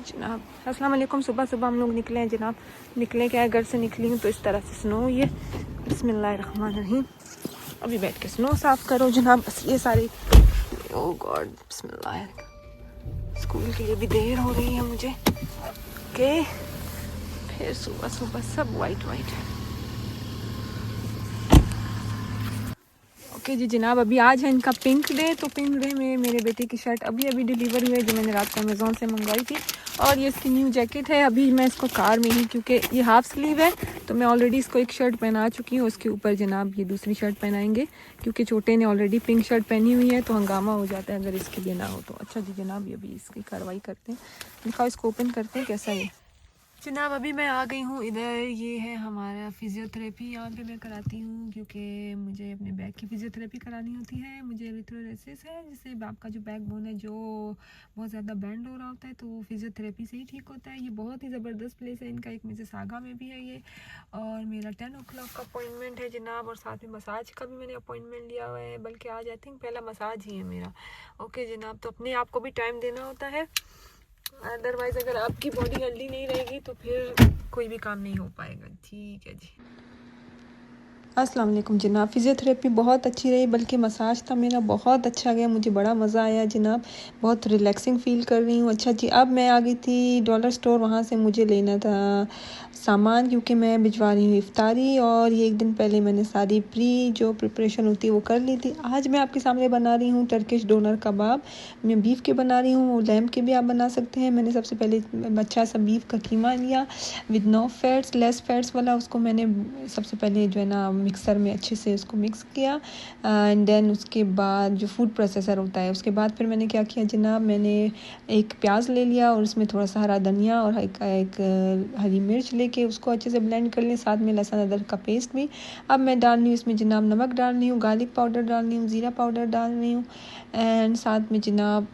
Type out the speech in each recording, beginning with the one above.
जनाब अस्सलाम वालेकुम। सुबह सुबह हम लोग निकले हैं जनाब। निकले क्या है, घर से निकली हूँ तो इस तरह से स्नो हुई है। बिस्मिल्लाहिर्रहमानिर्रहीम। अभी बैठ के स्नो साफ़ करो जनाब। बस ये सारी, ओ गॉड, बिस्मिल्लाह। स्कूल के लिए भी देर हो रही है मुझे। ओके, फिर सुबह सुबह सब वाइट वाइट है। ओके जी जनाब, अभी आज है इनका पिंक डे। तो पिंक डे में मेरे बेटे की शर्ट अभी डिलीवर हुई है, जो मैंने रात को अमेज़ॉन से मंगवाई थी। और ये इसकी न्यू जैकेट है। अभी मैं इसको कार में ही, क्योंकि ये हाफ़ स्लीव है तो मैं ऑलरेडी इसको एक शर्ट पहना चुकी हूँ। उसके ऊपर जनाब ये दूसरी शर्ट पहनाएंगे, क्योंकि छोटे ने ऑलरेडी पिंक शर्ट पहनी हुई है तो हंगामा हो जाता है अगर इसके लिए ना हो तो। अच्छा जी जनाब, ये अभी इसकी कार्रवाई करते हैं। दिखाओ, इसको ओपन करते हैं कैसा है जनाब। अभी मैं आ गई हूँ इधर। ये है हमारा फिज़ियोथेरेपी, यहाँ पे मैं कराती हूँ क्योंकि मुझे अपने बैक की फिज़ियोथेरेपी करानी होती है। मुझे एरिथ्रोसिस है, जिससे आपका जो बैक बोन है जो बहुत ज़्यादा बेंड हो रहा होता है, तो वो फिज़ियोथेरेपी से ही ठीक होता है। ये बहुत ही ज़बरदस्त प्लेस है इनका। एक मिसिसागा में भी है ये। और मेरा 10 o'clock का अपॉइंटमेंट है जनाब। और साथ में मसाज का भी मैंने अपॉइंटमेंट लिया हुआ है, बल्कि आज आई थिंक पहला मसाज ही है मेरा। ओके जनाब, तो अपने आप को भी टाइम देना होता है, अदरवाइज़ अगर आपकी बॉडी हेल्दी नहीं रहेगी तो फिर कोई भी काम नहीं हो पाएगा। ठीक है जी। अस्सलाम वालेकुम जनाब। फ़िज़ियोथेरेपी बहुत अच्छी रही, बल्कि मसाज था मेरा बहुत अच्छा गया। मुझे बड़ा मज़ा आया जनाब, बहुत रिलैक्सिंग फ़ील कर रही हूँ। अच्छा जी, अब मैं आ गई थी डॉलर स्टोर। वहाँ से मुझे लेना था सामान, क्योंकि मैं भिजवा रही हूँ इफ्तारी। और ये एक दिन पहले मैंने सारी जो प्रिपरेशन होती है वो कर ली थी। आज मैं आपके सामने बना रही हूँ टर्किश डोनर कबाब। मैं बीफ के बना रही हूँ, लैम्ब के भी आप बना सकते हैं। मैंने सबसे पहले अच्छा सा बीफ का कीमा लिया with no fats, less fats वाला। उसको मैंने सबसे पहले जो है ना मिक्सर में अच्छे से उसको मिक्स किया। एंड देन उसके बाद जो फूड प्रोसेसर होता है, उसके बाद फिर मैंने क्या किया जनाब, मैंने एक प्याज ले लिया और उसमें थोड़ा सा हरा धनिया और एक हरी मिर्च लेके उसको अच्छे से ब्लेंड कर लिया, साथ में लहसुन अदरक का पेस्ट भी। अब मैं डाल रही हूँ इसमें जनाब नमक डाल रही हूँ, गार्लिक पाउडर डाल रही हूँ, ज़ीरा पाउडर डाल रही हूँ, एंड साथ में जनाब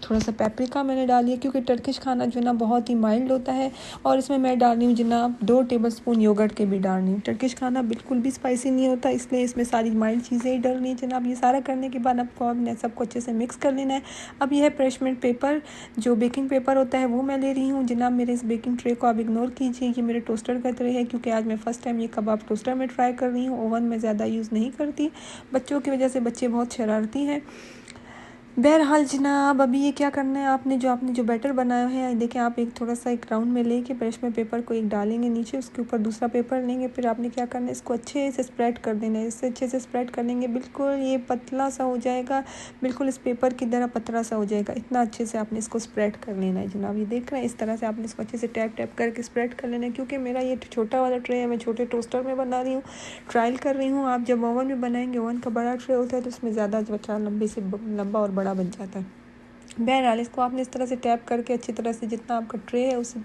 थोड़ा सा पेपरिका मैंने डाल लिया, क्योंकि टर्किश खाना जो है ना बहुत ही माइल्ड होता है। और इसमें मैं डाल रही हूँ जनाब 2 टेबलस्पून योगर्ट के भी डाल रही हूँ। टर्किश खाना बिल्कुल भी स्पाइसी नहीं होता, इसलिए इसमें सारी माइल्ड चीज़ें ही डल रही हैं जनाब। ये सारा करने के बाद आपको आपने सबको अच्छे से मिक्स कर लेना है। अब यह है प्रेशमेंट पेपर, जो बेकिंग पेपर होता है वो मैं ले रही हूँ जनाब। मेरे इस बेकिंग ट्रे को आप इग्नोर कीजिए, ये मेरे टोस्टर का ट्रे है, क्योंकि आज मैं फ़र्स्ट टाइम ये कबाब टोस्टर में ट्राई कर रही हूँ। ओवन में ज़्यादा यूज़ नहीं करती, बच्चों की वजह से बच्चे बहुत शरारती हैं। बहरहाल जनाब, अभी ये क्या करना है, आपने जो बैटर बनाया है, देखें आप एक थोड़ा सा एक राउंड में लेके ब्रश में पेपर को एक डालेंगे नीचे, उसके ऊपर दूसरा पेपर लेंगे। फिर आपने क्या करना है, इसको अच्छे से स्प्रेड कर देना है। इससे अच्छे से स्प्रेड कर लेंगे, बिल्कुल ये पतला सा हो जाएगा, बिल्कुल इस पेपर की तरह पतला सा हो जाएगा। इतना अच्छे से आपने इसको स्प्रेड कर लेना है जनाब। ये देख रहे हैं, इस तरह से आपने इसको अच्छे से टैप टैप करके स्प्रेड कर लेना है। क्योंकि मेरा ये छोटा वाला ट्रे है, मैं छोटे टोस्टर में बना रही हूँ, ट्रायल कर रही हूँ। आप जब ओवन में बनाएंगे, ओवन का बड़ा ट्रे होता है तो उसमें ज़्यादा बच्चा लंबा और बड़ा बन जाता है। बहरहाल इसको आपने इस तरह से टैप करके अच्छी तरह से जितना आपका ट्रे है उसे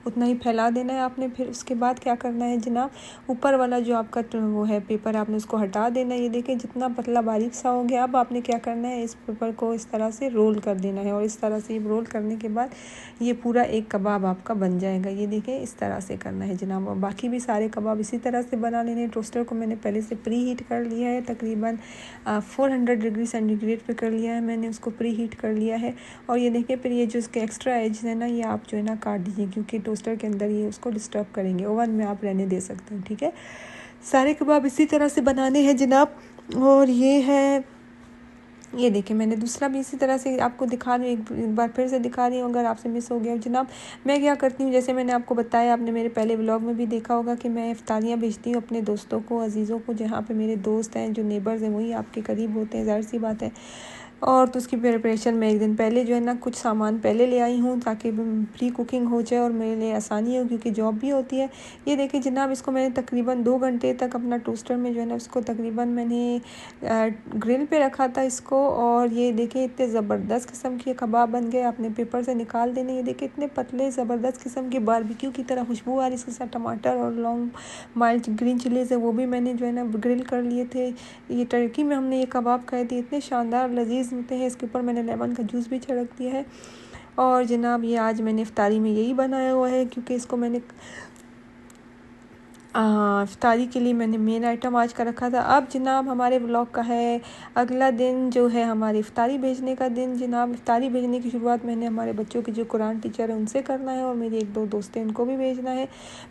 उतना ही फैला देना है आपने। फिर उसके बाद क्या करना है जनाब, ऊपर वाला जो आपका वो है पेपर, आपने उसको हटा देना है। ये देखिए जितना पतला बारीक सा हो गया। अब आपने क्या करना है, इस पेपर को इस तरह से रोल कर देना है, और इस तरह से रोल करने के बाद ये पूरा एक कबाब आपका बन जाएगा। ये देखिए इस तरह से करना है जनाब। और बाकी भी सारे कबाब इसी तरह से बना लेने। टोस्टर को मैंने पहले से प्री हीट कर लिया है, तकरीबन 400 डिग्री सेंटीग्रेड पे कर लिया है मैंने, उसको प्री हीट कर लिया है। और ये देखिए फिर ये जो इसके एक्स्ट्रा एज है ना, ये आप जो है ना काट दीजिए, क्योंकि टोस्टर के अंदर ये उसको डिस्टर्ब करेंगे। ओवन में आप रहने दे सकते हैं, ठीक है। सारे कबाब इसी तरह से बनाने हैं जनाब। और ये देखिए मैंने दूसरा भी इसी तरह से आपको दिखा रही हूँ, एक बार फिर से दिखा रही हूँ, अगर आपसे मिस हो गया जनाब। मैं क्या करती हूँ, जैसे मैंने आपको बताया, आपने मेरे पहले व्लॉग में भी देखा होगा कि मैं इफ्तारियाँ भेजती हूँ अपने दोस्तों को, अजीज़ों को। जहाँ पे मेरे दोस्त हैं, जो नेबर्स हैं, वही आपके करीब होते हैं, ज़ाहिर सी बात है। और तो उसकी प्रिपरेशन में एक दिन पहले जो है ना कुछ सामान पहले ले आई हूँ, ताकि प्री कुकिंग हो जाए और मेरे लिए आसानी हो, क्योंकि जॉब भी होती है। ये देखिए जनाब, इसको मैंने तकरीबन 2 घंटे तक अपना टोस्टर में जो है ना उसको तकरीबन मैंने ग्रिल पे रखा था इसको। और ये देखिए इतने ज़बरदस्त किस्म के कबाब बन गए। आपने पेपर से निकाल देने, ये देखिए इतने पतले ज़बरदस्त किस्म के, बारबेक्यू की तरह खुशबू आ रही। इसके साथ टमाटर और लॉन्ग माइल्ड ग्रीन चिलीज़ है, वो भी मैंने जो है ना ग्रिल कर लिए थे। ये टर्की में हमने ये कबाब खाए थे, इतने शानदार लजीज होते हैं। इसके ऊपर मैंने लेमन का जूस भी छिड़क दिया है। और जनाब ये आज मैंने इफ्तारी में यही बनाया हुआ है, क्योंकि इसको मैंने इफ्तारी के लिए मैंने मेन आइटम आज का रखा था। अब जनाब हमारे व्लॉग का है अगला दिन जो है हमारी इफ्तारी भेजने का दिन। जनाब इफ्तारी भेजने की शुरुआत मैंने हमारे बच्चों की जो कुरान टीचर है उनसे करना है और मेरी 1-2 दोस्तें उनको भी भेजना है।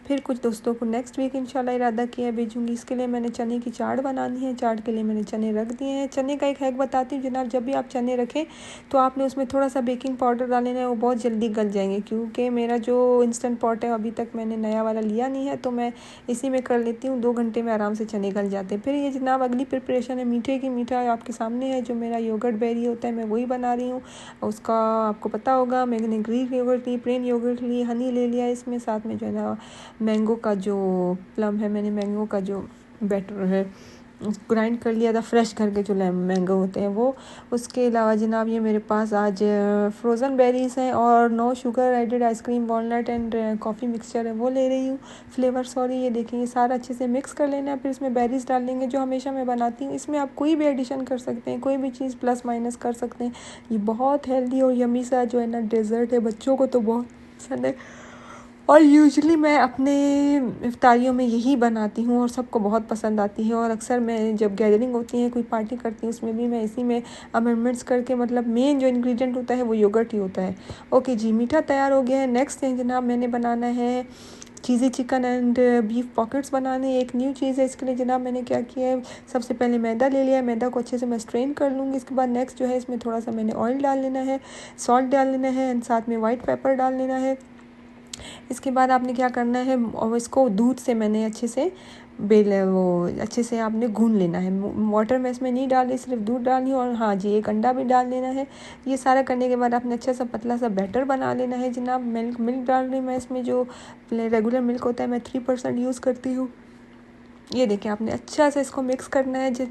फिर कुछ दोस्तों को नेक्स्ट वीक इंशाल्लाह इरादा किया है भेजूँगी। इसके लिए मैंने चने की चाट बनानी है। चाट के लिए मैंने चने रख दिए हैं। चने का एक हैक बताती हूँ जनाब, जब भी आप चने रखें तो आपने उसमें थोड़ा सा बेकिंग पाउडर डाल लेना है, वो बहुत जल्दी गल जाएंगे। क्योंकि मेरा जो इंस्टेंट पॉट है अभी तक मैंने नया वाला लिया नहीं है, तो मैं इसी में कर लेती हूँ। 2 घंटे में आराम से चने गल जाते हैं। फिर ये जनाब अगली प्रिपरेशन है मीठे की। मीठा आपके सामने है, जो मेरा योगर्ट बेरी होता है मैं वही बना रही हूँ। उसका आपको पता होगा, मैंने ग्रीक योगर्ट ली, प्लेन योगर्ट ली, हनी ले लिया इसमें, साथ में जो है ना मैंगो का जो प्लम है, मैंने मैंगो का जो बैटर है ग्राइंड कर लिया था, फ्रेश घर के जो मैंगो होते हैं वो। उसके अलावा जनाब ये मेरे पास आज फ्रोज़न बेरीज़ हैं और no sugar added ice cream walnut and coffee mixture है वो ले रही हूँ, फ्लेवर सॉरी। ये देखिए ये सारा अच्छे से मिक्स कर लेना है। फिर इसमें बेरीज़ डाल लेंगे जो हमेशा मैं बनाती हूँ। इसमें आप कोई भी एडिशन कर सकते हैं, कोई भी चीज़ प्लस माइनस कर सकते हैं। ये बहुत हेल्दी और यमी सा जो है ना डेज़र्ट है, बच्चों को तो बहुत पसंद है और यूजुअली मैं अपने इफ्तारियों में यही बनाती हूँ और सबको बहुत पसंद आती है। और अक्सर मैं जब गैदरिंग होती है, कोई पार्टी करती हूँ, उसमें भी मैं इसी में अमेंडमेंट्स करके, मतलब मेन जो इंग्रेडिएंट होता है वो योगर्ट ही होता है। ओके जी, मीठा तैयार हो गया है। नेक्स्ट है जनाब मैंने बनाना है चीज़ी चिकन एंड बीफ पॉकेट्स बनाने। एक न्यू चीज़ है। इसके लिए जनाब मैंने क्या किया है, सबसे पहले मैदा ले लिया है। मैदा को अच्छे से मैं स्ट्रेन कर लूँगी। इसके बाद नेक्स्ट जो है इसमें थोड़ा सा मैंने ऑयल डाल लेना है, सॉल्ट डाल लेना है एंड साथ में वाइट पेपर डाल लेना है। इसके बाद आपने क्या करना है, और इसको दूध से मैंने अच्छे से वो अच्छे से आपने गून लेना है। वाटर में इसमें नहीं डाली, सिर्फ दूध डालनी है। और हाँ जी, एक अंडा भी डाल लेना है। ये सारा करने के बाद आपने अच्छा सा पतला सा बैटर बना लेना है जनाब। मिल्क डाल रही मैं इसमें, जो रेगुलर मिल्क होता है मैं 3% यूज़ करती हूँ। ये देखिए आपने अच्छा से इसको मिक्स करना है।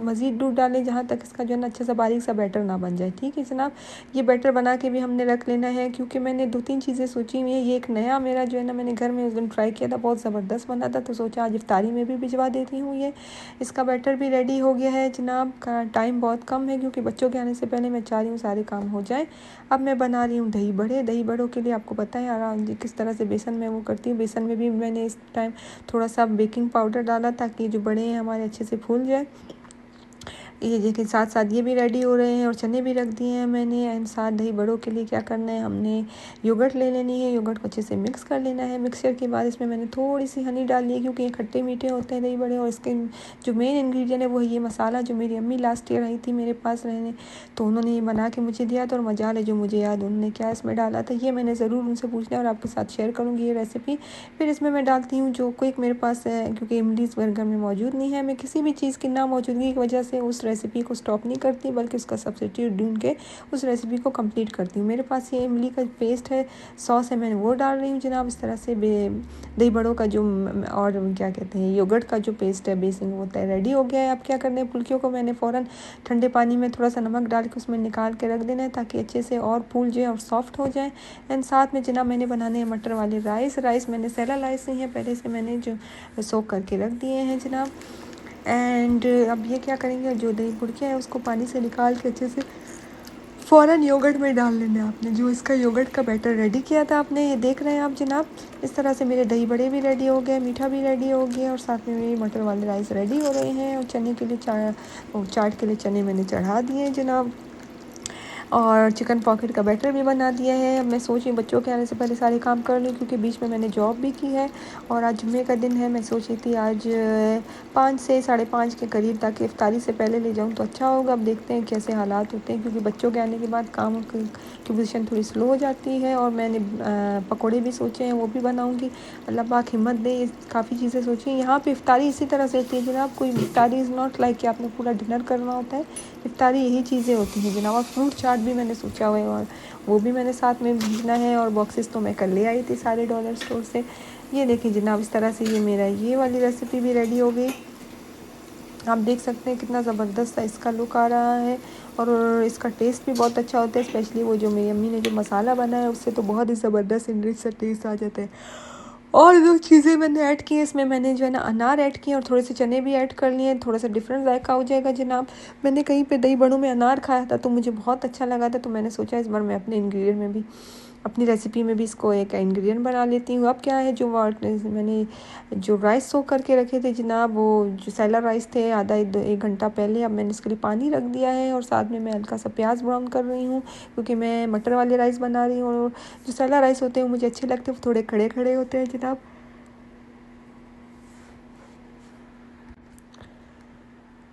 मज़ीद दूध डालें जहाँ तक इसका जो है ना अच्छा सा बारीक सा बैटर ना बन जाए। ठीक है जनाब, ये बैटर बना के भी हमने रख लेना है। क्योंकि मैंने 2-3 चीज़ें सोची हुई है। ये एक नया मेरा जो है ना मैंने घर में उस दिन ट्राई किया था, बहुत ज़बरदस्त बना था, तो सोचा आज इफ्तारी में भी भिजवा देती हूँ। ये इसका बैटर भी रेडी हो गया है जनाब। का टाइम बहुत कम है क्योंकि बच्चों के आने से पहले मैं चाह रही हूँ सारे काम हो जाए। अब मैं बना रही हूँ दही बड़े। दही बड़ों के लिए आपको पता है आराम किस तरह से बेसन में वो करती हूँ। बेसन में भी मैंने इस टाइम थोड़ा सा बेकिंग पाउडर डाला ताकि जो बड़े हैं हमारे अच्छे से फूल जाए। ये देखिए साथ साथ ये भी रेडी हो रहे हैं और चने भी रख दिए हैं मैंने। एंड साथ दही बड़ों के लिए क्या करना है, हमने योगर्ट ले लेनी है। योगर्ट को अच्छे से मिक्स कर लेना है। मिक्सचर के बाद इसमें मैंने थोड़ी सी हनी डाल ली क्योंकि ये खट्टे मीठे होते हैं दही बड़े। और इसके जो मेन इंग्रेडिएंट है वो है ये मसाला, जो मेरी अम्मी लास्ट ईयर आई थी मेरे पास रहने, तो उन्होंने ये बना के मुझे दिया था। और मजाल है जो मुझे याद उन्होंने क्या इसमें डाला था, ये मैंने ज़रूर उनसे पूछना है और आपके साथ शेयर करूँगी ये रेसिपी। फिर इसमें मैं डालती हूँ जो क्विक मेरे पास है, क्योंकि इमली घर में मौजूद नहीं है। मैं किसी भी चीज़ की ना मौजूदगी की वजह से उस रेसिपी को स्टॉप नहीं करती, बल्कि उसका सब्स्टिट्यूट ढूंढ के उस रेसिपी को कंप्लीट करती हूँ। मेरे पास ये इमली का पेस्ट है, सॉस है, मैंने वो डाल रही हूँ जनाब। इस तरह से दही बड़ों का जो और क्या कहते हैं योगर्ट का जो पेस्ट है बेसिंग होता है रेडी हो गया है। अब क्या करना है, फुल्कियों को मैंने फ़ौरन ठंडे पानी में थोड़ा सा नमक डाल के उसमें निकाल के रख देना है ताकि अच्छे से और फूल जाए और सॉफ्ट हो जाए। एंड साथ में जनाब मैंने बनाने हैं मटर वाले राइस मैंने सेला राइस नहीं है, पहले से मैंने जो सोक करके रख दिए हैं जनाब। एंड अब ये क्या करेंगे, जो दही बुड़कियाँ है उसको पानी से निकाल के अच्छे से फ़ौरन योगर्ट में डाल लेना है आपने। जो इसका योगर्ट का बैटर रेडी किया था आपने, ये देख रहे हैं आप जनाब। इस तरह से मेरे दही बड़े भी रेडी हो गए, मीठा भी रेडी हो गया और साथ में मेरी मटर वाले राइस रेडी हो रहे हैं। और चने के लिए चाट के लिए चने मैंने चढ़ा दिए जनाब। और चिकन पॉकेट का बैटर भी बना दिया है। मैं सोच रही हूँ बच्चों के आने से पहले सारे काम कर लूँ क्योंकि बीच में मैंने जॉब भी की है और आज जुम्मे का दिन है। मैं सोच रही थी आज 5 से 5:30 के करीब ताकि इफ्तारी से पहले ले जाऊँ तो अच्छा होगा। अब देखते हैं कैसे हालात होते हैं क्योंकि बच्चों के आने के बाद काम की पोजीशन थोड़ी स्लो हो जाती है। और मैंने पकौड़े भी सोचे हैं, वो भी बनाऊँगी। अल्लाह पाक हिम्मत दे। काफ़ी चीज़ें सोची हैं। यहाँ पे इफ्तारी इसी तरह से होती है जनाब। कोई इफ्तारी इज़ नॉट लाइक कि आपने पूरा डिनर करना होता है। इफ्तारी यही चीज़ें होती हैं जनाब। और फ्रूट चाट भी मैंने सोचा हुआ है और वो भी मैंने साथ में भेजना है। और बॉक्सेस तो मैं कल ले आई थी सारे डॉलर स्टोर से। ये देखिए जनाब, इस तरह से ये मेरा ये वाली रेसिपी भी रेडी हो गई। आप देख सकते हैं कितना ज़बरदस्त सा इसका लुक आ रहा है और इसका टेस्ट भी बहुत अच्छा होता है। स्पेशली वो जो मेरी अम्मी ने जो मसाला बनाया है उससे तो बहुत ही ज़बरदस्त इनरिच सा टेस्ट आ जाता है। और जो चीज़ें मैंने ऐड की हैं इसमें, मैंने जो है ना अनार ऐड किए और थोड़े से चने भी ऐड कर लिए। थोड़ा सा डिफरेंट जायका हो जाएगा जनाब। मैंने कहीं पे दही बड़ों में अनार खाया था तो मुझे बहुत अच्छा लगा था, तो मैंने सोचा इस बार मैं अपने इंग्रेडिएंट में भी अपनी रेसिपी में भी इसको एक इंग्रेडिएंट बना लेती हूँ। अब क्या है, जो मैंने जो राइस सोक करके रखे थे जनाब, वो जो सैला राइस थे, आधा एक घंटा पहले, अब मैंने इसके लिए पानी रख दिया है और साथ में मैं हल्का सा प्याज ब्राउन कर रही हूँ, क्योंकि मैं मटर वाले राइस बना रही हूँ। और जो सैला राइस होते हैं मुझे अच्छे लगते हैं, वो थोड़े खड़े खड़े होते हैं जनाब।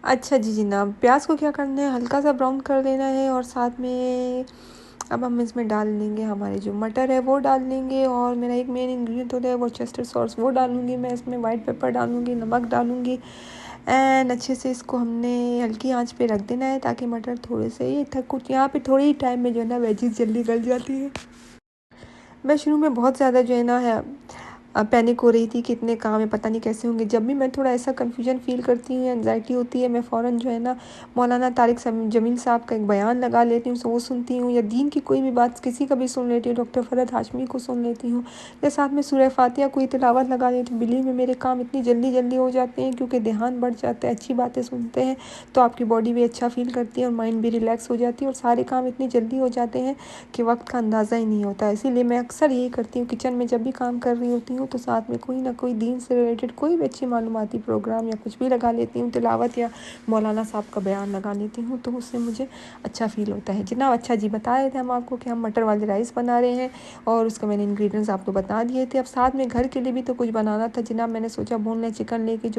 अच्छा जी जनाब, प्याज को क्या करना है, हल्का सा ब्राउन कर देना है और साथ में अब हम इसमें डाल लेंगे हमारे जो मटर है वो डाल लेंगे, और मेरा एक मेन इंग्रेडिएंट होता है वो चेस्टर सॉस, वो डालूंगी मैं इसमें, वाइट पेपर डालूंगी, नमक डालूंगी एंड अच्छे से इसको हमने हल्की आंच पे रख देना है, ताकि मटर थोड़े से ये कुछ यहाँ पे थोड़ी ही टाइम में जो है ना वेजीज जल्दी गल जाती है। मैं शुरू में बहुत ज़्यादा जो है ना पैनिक हो रही थी कि इतने काम है, पता नहीं कैसे होंगे। जब भी मैं थोड़ा ऐसा कन्फ्यूजन फ़ील करती हूँ, एंग्जाइटी होती है, मैं फ़ौरन जो है ना मौलाना तारिक जमील साहब का एक बयान लगा लेती हूँ, वो सुनती हूँ, या दीन की कोई भी बात किसी का भी सुन लेती हूँ, डॉक्टर फ़रहद हाशमी को सुन लेती हूँ, या साथ में सूरह फातिहा कोई तिलावत लगा लेती हूँ। बिलीव में मेरे काम इतनी जल्दी जल्दी हो जाते हैं, क्योंकि ध्यान बढ़ जाता है। अच्छी बातें सुनते हैं तो आपकी बॉडी भी अच्छा फील करती है और माइंड भी रिलैक्स हो जाती है, और सारे काम इतनी जल्दी हो जाते हैं कि वक्त का अंदाज़ा ही नहीं होता। इसीलिए मैं अक्सर यही करती हूँ, किचन में जब भी काम कर रही होती हूँ तो साथ में कोई ना कोई दीन से रिलेटेड कोई भी अच्छी मालूमाती प्रोग्राम या कुछ भी लगा लेती हूँ, तिलावत या मौलाना साहब का बयान लगा लेती हूँ, तो उससे मुझे अच्छा फील होता है जनाब। अच्छा जी, बता रहे थे हम आपको कि हम मटर वाले राइस बना रहे हैं, और उसके मैंने इंग्रेडिएंट्स आपको बता दिए थे। अब साथ में घर के लिए भी तो कुछ बनाना था जनाब। मैंने सोचा बोनलेस चिकन लेके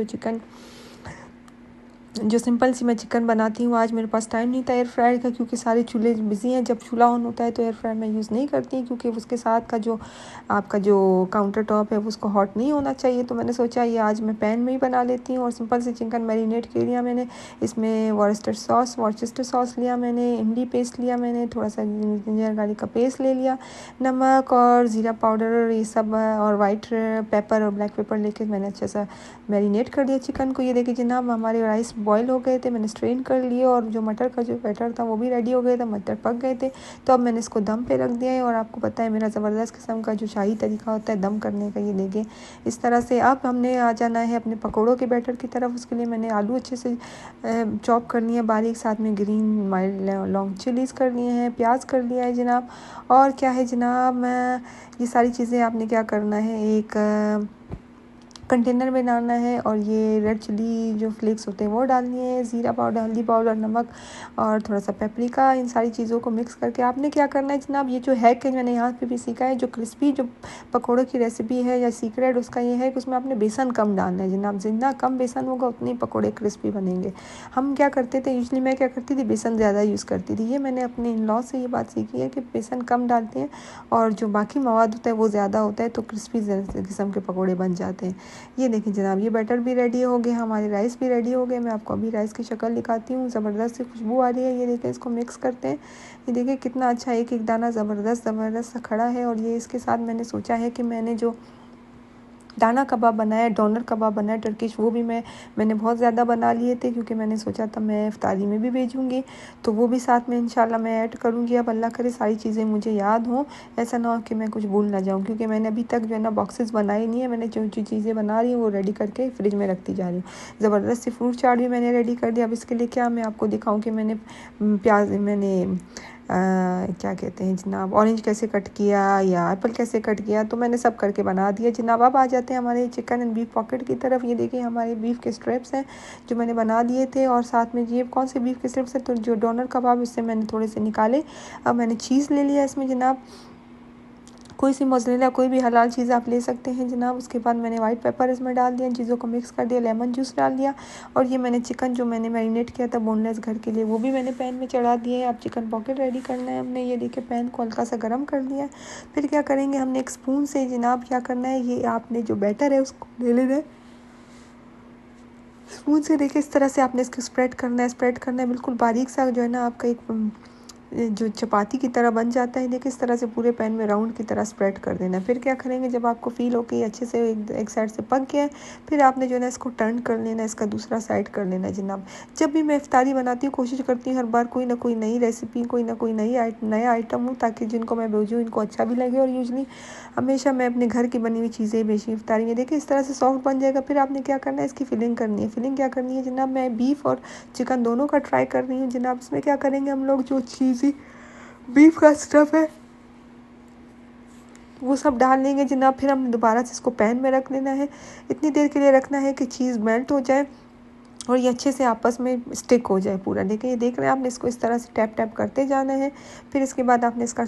जो सिंपल सी मैं चिकन बनाती हूँ, आज मेरे पास टाइम नहीं था एयर फ्रायर का, क्योंकि सारे चूल्हे बिजी हैं। जब चूल्हा ऑन होता है तो एयर फ्रायर मैं यूज़ नहीं करती, क्योंकि उसके साथ का जो आपका जो काउंटर टॉप है उसको हॉट नहीं होना चाहिए। तो मैंने सोचा ये आज मैं पैन में ही बना लेती हूँ। और सिंपल सी चिकन मैरिनेट के लिया मैंने, इसमें वॉरचेस्टर सॉस लिया मैंने, इमली पेस्ट लिया मैंने, थोड़ा सा जिंजर गार्लिक का पेस्ट ले लिया, नमक और ज़ीरा पाउडर ये सब, और वाइट पेपर और ब्लैक पेपर लेके मैंने अच्छा सा मैरिनेट कर दिया चिकन को। ये देखिए जनाब, हमारे राइस बॉईल हो गए थे, मैंने स्ट्रेन कर लिए, और जो मटर का जो बैटर था वो भी रेडी हो गया था, मटर पक गए थे। तो अब मैंने इसको दम पे रख दिया है, और आपको पता है मेरा ज़बरदस्त किस्म का जो शाही तरीका होता है दम करने का, ये देखिए इस तरह से। अब हमने आ जाना है अपने पकौड़ों के बैटर की तरफ। उसके लिए मैंने आलू अच्छे से चॉप करनी है बारीक, साथ में ग्रीन माइल्ड लॉन्ग चिलीज़ कर लिए हैं, प्याज कर लिया है जनाब। और क्या है जनाब, ये सारी चीज़ें आपने क्या करना है, एक कंटेनर में डालना है, और ये रेड चिली जो फ्लेक्स होते हैं वो डालनी है, ज़ीरा पाउडर, हल्दी पाउडर, नमक और थोड़ा सा पेपरिका, इन सारी चीज़ों को मिक्स करके आपने क्या करना है जनाब, ये जो हैक है मैंने यहाँ पे भी सीखा है, जो क्रिस्पी जो पकौड़ों की रेसिपी है या सीक्रेट उसका ये है कि उसमें आपने बेसन कम डालना है जनाब। जितना कम बेसन होगा उतने ही पकौड़े क्रिस्पी बनेंगे। हम क्या करते थे, यूजली मैं क्या करती थी, बेसन ज़्यादा यूज़ करती थी। ये मैंने अपने इन लॉ से ये बात सीखी है कि बेसन कम डालते हैं और जो बाकी मवाद होता है वो ज़्यादा होता है, तो क्रिस्पी किस्म के पकौड़े बन जाते हैं। ये देखिए जनाब, ये बैटर भी रेडी हो गए, हमारे राइस भी रेडी हो गए। मैं आपको अभी राइस की शक्ल दिखाती हूँ, ज़बरदस्त सी खुशबू आ रही है। ये देखिए, इसको मिक्स करते हैं। ये देखिए कितना अच्छा एक एक दाना ज़बरदस्त सा खड़ा है। और ये इसके साथ मैंने सोचा है कि मैंने जो दाना कबाब बनाया, डोनर कबाब बनाया टर्किश, वो भी मैंने बहुत ज़्यादा बना लिए थे, क्योंकि मैंने सोचा था मैं इफ्तारी में भी भेजूँगी, तो वो भी साथ में इंशाल्लाह मैं ऐड करूँगी। अब अल्लाह करे सारी चीज़ें मुझे याद हों, ऐसा ना हो कि मैं कुछ भूल ना जाऊँ, क्योंकि मैंने अभी तक जो है ना बॉक्सेस बनाए नहीं है। मैंने जो जो चीज़ें बना रही हूँ वो रेडी करके फ्रिज में रखती जा रही हूँ। ज़बरदस्त सी फ्रूट चाट भी मैंने रेडी कर दिया। अब इसके लिए क्या मैं आपको दिखाऊँ कि मैंने क्या कहते हैं जनाब, ऑरेंज कैसे कट किया या एप्पल कैसे कट किया, तो मैंने सब करके बना दिया जनाब। अब आ जाते हैं हमारे चिकन एंड बीफ पॉकेट की तरफ। ये देखिए हमारे बीफ के स्ट्रिप्स हैं जो मैंने बना दिए थे, और साथ में ये कौन से बीफ के स्ट्रिप्स हैं, तो जो डोनर कबाब, इससे मैंने थोड़े से निकाले। अब मैंने चीज़ ले लिया इसमें जनाब, कोई सी मोज़रेला, कोई भी हलाल चीज़ आप ले सकते हैं जनाब। उसके बाद मैंने वाइट पेपर इसमें डाल दिया, चीज़ों को मिक्स कर दिया, लेमन जूस डाल दिया, और ये मैंने चिकन जो मैंने मैरिनेट किया था बोनलेस घर के लिए, वो भी मैंने पैन में चढ़ा दिया है। अब चिकन पॉकेट रेडी करना है हमने। ये देखिए पैन को हल्का सा गर्म कर दिया है। फिर क्या करेंगे, हमने एक स्पून से जनाब क्या करना है, ये आपने जो बैटर है उसको ले लेना है, स्पून से देखिए इस तरह से आपने इसको स्प्रेड करना है बिल्कुल बारीक सा, जो है ना आपका एक जो चपाती की तरह बन जाता है। देखिए इस तरह से पूरे पैन में राउंड की तरह स्प्रेड कर देना है। फिर क्या करेंगे, जब आपको फील हो कि अच्छे से एक साइड से पक गया है, फिर आपने जो है ना इसको टर्न कर लेना है, इसका दूसरा साइड कर लेना है जनाब। जब भी मैं इफ्तारी बनाती हूँ कोशिश करती हूँ हर बार कोई ना कोई नई रेसिपी, कोई ना कोई नया आइटम हो, ताकि जिनको मैं भेजूँ इनको अच्छा भी लगे। और यूजली हमेशा मैं अपने घर की बनी हुई चीज़ें भेजी इफ्तारी में। देखिए इस तरह से सॉफ्ट बन जाएगा। फिर आपने क्या करना है, इसकी फिलिंग करनी है। फिलिंग क्या करनी है जनाब, मैं बीफ और चिकन दोनों का ट्राई कर रही हूँ जनाब। इसमें क्या करेंगे हम लोग, जो चीज़ी बीफ का स्टफ़ है वो सब डाल लेंगे जनाब। फिर हम दोबारा से इसको पैन में रख लेना है, इतनी देर के लिए रखना है कि चीज़ मेल्ट हो जाए और ये अच्छे से आपस में स्टिक हो जाए पूरा। देखिए ये देख रहे हैं आपने इसको इस तरह से टैप टैप करते जाना है। फिर इसके बाद आपने इसका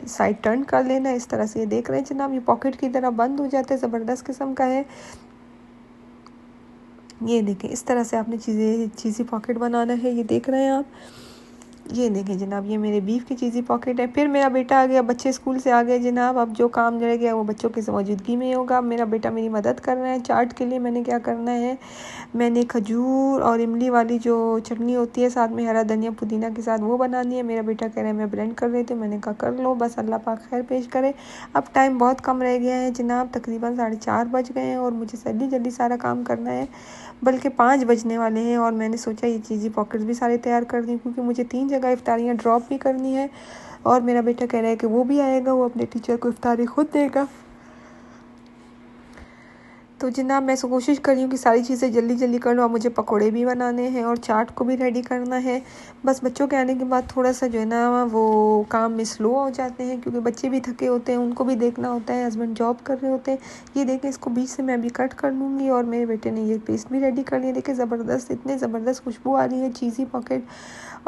साइड टर्न कर लेना है इस तरह से। ये देख रहे हैं जनाब ये पॉकेट की तरह बंद हो जाता है, ज़बरदस्त किस्म का है। ये देखें इस तरह से आपने चीज़ी पॉकेट बनाना है। ये देख रहे हैं आप, ये देखें जनाब ये मेरे बीफ की चीज़ी पॉकेट है। फिर मेरा बेटा आ गया, बच्चे स्कूल से आ गए जनाब। अब जो काम रह गया वो बच्चों की मौजूदगी में होगा। अब मेरा बेटा मेरी मदद कर रहा है। चाट के लिए मैंने क्या करना है, मैंने खजूर और इमली वाली जो चटनी होती है साथ में हरा धनिया पुदीना के साथ वो बनानी है। मेरा बेटा कह रहा है मैं ब्लेंड कर रही थी, मैंने कहा कर लो, बस अल्लाह पाक खैर पेश करे। अब टाइम बहुत कम रह गया है जनाब, तकरीबन 4:30 बज गए हैं और मुझे जल्दी जल्दी सारा काम करना है, बल्कि 5 बजने वाले हैं। और मैंने सोचा ये चीज़ी पॉकेट्स भी सारे तैयार कर दी क्योंकि मुझे 3 जगह इफ्तारियाँ ड्रॉप भी करनी है। और मेरा बेटा कह रहा है कि वो भी आएगा, वो अपने टीचर को इफ्तारी खुद देगा। तो जनाब मैं कोशिश कर रही हूँ कि सारी चीज़ें जल्दी जल्दी कर लूँ। अब मुझे पकोड़े भी बनाने हैं और चाट को भी रेडी करना है। बस बच्चों के आने के बाद थोड़ा सा जो है ना वो काम में स्लो हो जाते हैं क्योंकि बच्चे भी थके होते हैं, उनको भी देखना होता है, हस्बैंड जॉब कर रहे होते हैं। ये देखें इसको बीच से मैं अभी कट कर लूँगी। और मेरे बेटे ने ये पेस्ट भी रेडी कर लिया। देखिए ज़बरदस्त, इतने ज़बरदस्त खुशबू आ रही है चीज़ी पॉकेट।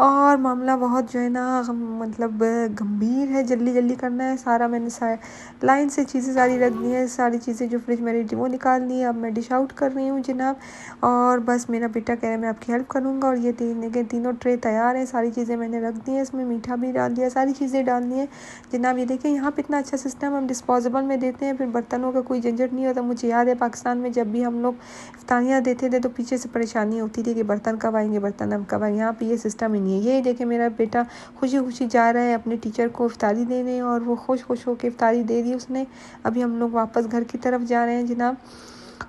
और मामला बहुत जो है ना मतलब गंभीर है, जल्दी जल्दी करना है सारा। मैंने लाइन से चीज़ें सारी रख दी हैं, सारी चीज़ें जो फ्रिज में रही थी वो निकाल ली। अब मैं डिश आउट कर रही हूँ जनाब। और बस मेरा बेटा कह रहा है मैं आपकी हेल्प करूँगा। और ये तीनों ट्रे तैयार हैं, सारी चीज़ें मैंने रख दी हैं, इसमें मीठा भी डाल दिया, सारी चीज़ें डाल दी हैं जनाब। ये देखिए यहाँ पे इतना अच्छा सिस्टम, हम डिस्पोजेबल में देते हैं, फिर बर्तनों का कोई झंझट नहीं होता। मुझे याद है पाकिस्तान में जब भी हम लोग इफ्तारियाँ देते थे तो पीछे से परेशानी होती थी कि बर्तन कब आएंगे, बर्तन अब कब आएंगे। यहाँ पे ये सिस्टम ही नहीं है। ये देखे मेरा बेटा खुशी खुशी जा रहा है अपने टीचर को इफ्तारी देने और वो खुश खुश होकर इफ्तारी दे दी उसने। अभी हम लोग वापस घर की तरफ जा रहे हैं जनाब।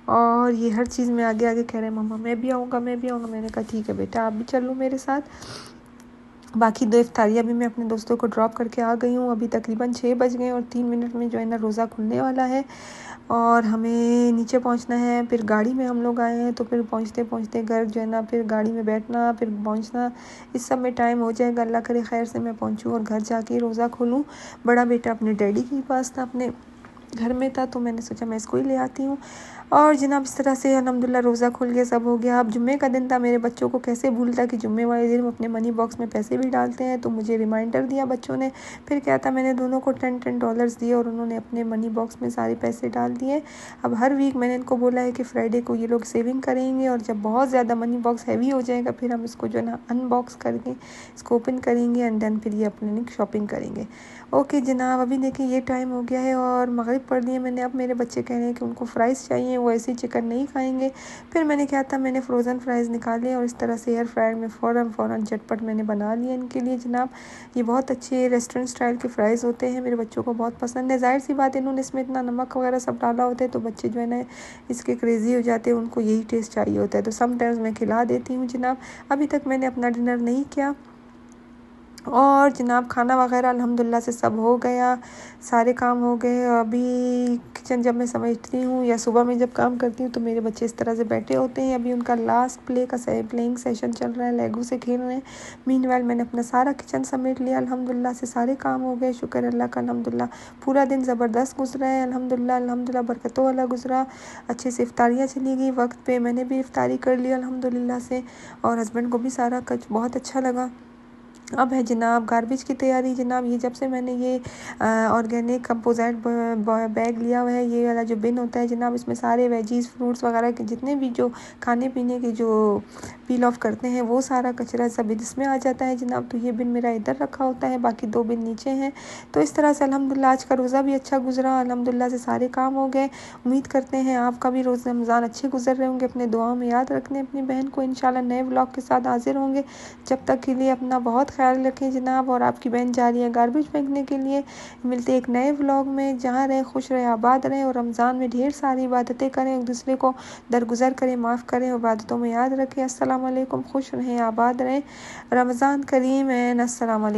और ये हर चीज़ में आगे आगे कह रहे हैं मम्मा मैं भी आऊँगा, मैं भी आऊँगा। मैंने कहा ठीक है बेटा आप भी चलो मेरे साथ। बाकी 2 इफ्तारियाँ भी मैं अपने दोस्तों को ड्रॉप करके आ गई हूँ। अभी तकरीबन 6 बज गए और 3 मिनट में जो है ना रोज़ा खुलने वाला है और हमें नीचे पहुंचना है। फिर गाड़ी में हम लोग आए हैं तो फिर पहुंचते पहुंचते घर जो है ना फिर गाड़ी में बैठना, फिर पहुंचना, इस सब में टाइम हो जाएगा। अल्लाह करे खैर से मैं पहुंचूँ और घर जाके रोज़ा खोलूँ। बड़ा बेटा अपने डैडी के पास था, अपने घर में था, तो मैंने सोचा मैं इसको ही ले आती हूँ। और जनाब इस तरह से अल्हम्दुलिल्लाह रोज़ा खुल गया, सब हो गया। अब जुम्मे का दिन था, मेरे बच्चों को कैसे भूलता कि जुम्मे वाले दिन हम अपने मनी बॉक्स में पैसे भी डालते हैं। तो मुझे रिमाइंडर दिया बच्चों ने। फिर क्या था, मैंने दोनों को $10 दिए और उन्होंने अपने मनी बॉक्स में सारे पैसे डाल दिए। अब हर वीक मैंने इनको बोला है कि फ्राइडे को ये लोग सेविंग करेंगे और जब बहुत ज़्यादा मनी बॉक्स हैवी हो जाएगा फिर हम इसको जो है ना अनबॉक्स करके इसको ओपन करेंगे एंड देन फिर ये अपने शॉपिंग करेंगे। ओके जनाब, अभी देखिए ये टाइम हो गया है और मगरिब पढ़ ली है मैंने। अब मेरे बच्चे कह रहे हैं कि उनको फ़्राइज़ चाहिए, वो ऐसे चिकन नहीं खाएंगे। फिर मैंने क्या था, मैंने फ़्रोज़न फ्राइज़ निकाले और इस तरह से एयर फ्रायर में फ़ौरन झटपट मैंने बना लिया इनके लिए जनाब। ये बहुत अच्छे रेस्टोरेंट स्टाइल के फ़्राइज़ होते हैं, मेरे बच्चों को बहुत पसंद है। ज़ाहिर सी बात है इन्होंने इसमें इतना नमक वगैरह सब डाला होता है तो बच्चे जो है ना इसके क्रेज़ी हो जाते हैं, उनको यही टेस्ट चाहिए होता है। तो समटाइम्स मैं खिला देती हूँ जनाब। अभी तक मैंने अपना डिनर नहीं किया और जनाब खाना वगैरह अल्हम्दुलिल्लाह से सब हो गया, सारे काम हो गए। अभी किचन जब मैं समझती हूँ या सुबह में जब काम करती हूँ तो मेरे बच्चे इस तरह से बैठे होते हैं। अभी उनका लास्ट प्लेइंग सेशन चल रहा है, लेगो से खेल रहे हैं। मीनवाइल मैंने अपना सारा किचन समेट लिया, अल्हम्दुलिल्लाह से सारे काम हो गए, शुक्र अल्लाह का। अल्हम्दुलिल्लाह पूरा दिन ज़बरदस्त गुजरा है, अल्हम्दुलिल्लाह बरकतों वाला गुजरा। अच्छे से इफ्तारियाँ चली गई वक्त पे, मैंने भी इफ्तारी कर ली अल्हम्दुलिल्लाह से और हस्बैंड को भी सारा कुछ बहुत अच्छा लगा। अब है जनाब गार्बेज की तैयारी जनाब। ये जब से मैंने ये ऑर्गेनिक कंपोजिट बैग लिया हुआ है, ये वाला जो बिन होता है जनाब, इसमें सारे वेजीज़ फ्रूट्स वगैरह के जितने भी जो खाने पीने के जो पील ऑफ करते हैं वो सारा कचरा सब इसमें आ जाता है जनाब। तो ये बिन मेरा इधर रखा होता है, बाकी 2 बिन नीचे हैं। तो इस तरह से अल्हम्दुलिल्लाह आज का रोज़ा भी अच्छा गुजरा, अल्हम्दुलिल्लाह से सारे काम हो गए। उम्मीद करते हैं आपका भी रोज़ रमज़ान अच्छे गुजर रहे होंगे। अपने दुआओं में याद रखने अपनी बहन को। इंशाल्लाह नए व्लॉग के साथ हाजिर होंगे। जब तक के लिए अपना बहुत ख्याल रखें जनाब। और आपकी बहन जा रही है गार्बेज फेंकने के लिए। मिलते एक नए व्लॉग में, जहाँ रहे खुश रहे आबाद रहें और रमज़ान में ढेर सारी इबादतें करें, एक दूसरे को दरगुजर करें, माफ़ करें, इबादतों में याद रखें। अस्सलाम वालेकुम, खुश रहें आबाद रहें। रमज़ान करीम एंड अस्सलाम वालेकुम।